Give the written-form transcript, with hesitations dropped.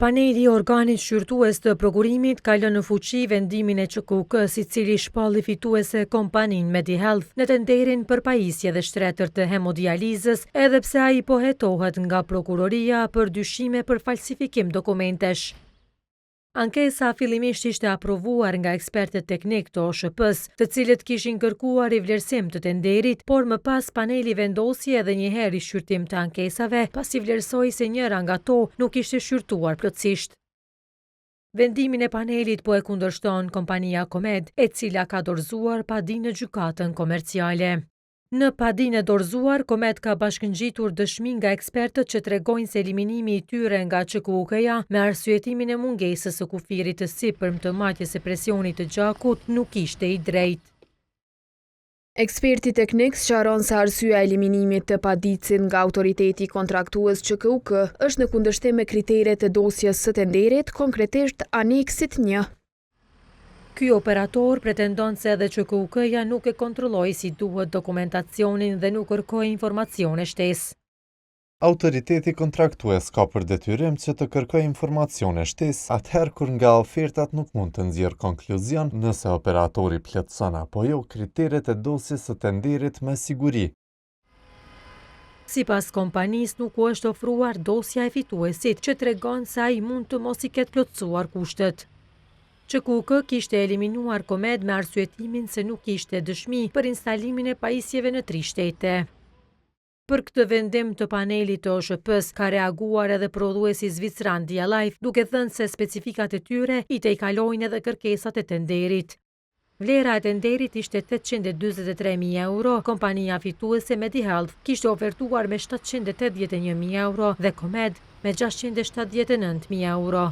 Paneli i organit shqyrtues të prokurimit ka lënë në fuqi vendimin e ÇKUK-s, i cili shpalli fituese kompaninë MediHealth në tenderin për pajisje dhe shtretër të hemodializës, edhe pse ai po hetohet nga prokuroria për dyshime për falsifikim dokumentesh. Ankesa fillimisht ishte aprovuar nga ekspertët teknik të OSHP-s, të cilët kishin kërkuar i vlerësim të tenderit, por më pas paneli vendosi edhe një herë shqyrtim të ankesave, pasi vlerësoi se njëra nga to nuk ishte shqyrtuar plotësisht. Vendimin e panelit po e kundërshton kompania Komed, e cila ka dorëzuar padinë në gjykatën komerciale. Në padinë e dorëzuar, Komed ka bashkëngjitur dëshmi nga ekspertët që tregojnë se eliminimi i tyre nga ÇKUK-ja me arsyetimin e mungesës së kufirit të sipërm të marrjes së presionit të gjakut nuk ishte i drejtë. Eksperti teknik sqaron se arsyeja e eliminimit të padicit nga autoriteti kontraktues ÇKUK është në kundërshtim me kriteret e dosjes së tenderit, konkretisht aneksit 1. Ky operator pretendon se edhe ÇKUK-ja nuk e kontrolloi si duhet dokumentacionin dhe nuk kërkoi informacione shtesë. Autoriteti kontraktues ka për detyrim që të kërkojë informacione shtesë atëherë kur nga ofertat nuk mund të nxjerrë konkluzion nëse operatori plotëson apo jo kriteret e dosjes së tenderit me siguri. Sipas kompanisë nuk u është ofruar dosja e fituesit, që tregon se ai mund të mos i ketë plotësuar kushtet. ÇKUK kishte eliminuar Komed me arsyetimin se nuk kishte dëshmi për instalimin e pajisjeve në 3 shtete. Për këtë vendim të panelit të OSHP-s ka reaguar edhe prodhuesi zvicran Dialife, duke thënë se specifikat e tyre i tejkalojnë edhe kërkesat e tenderit. Vlera e tenderit ishte 843.000 euro, kompania fituese MediHealth kishte ofertuar me 781.000 euro dhe Komed me 679.000 euro.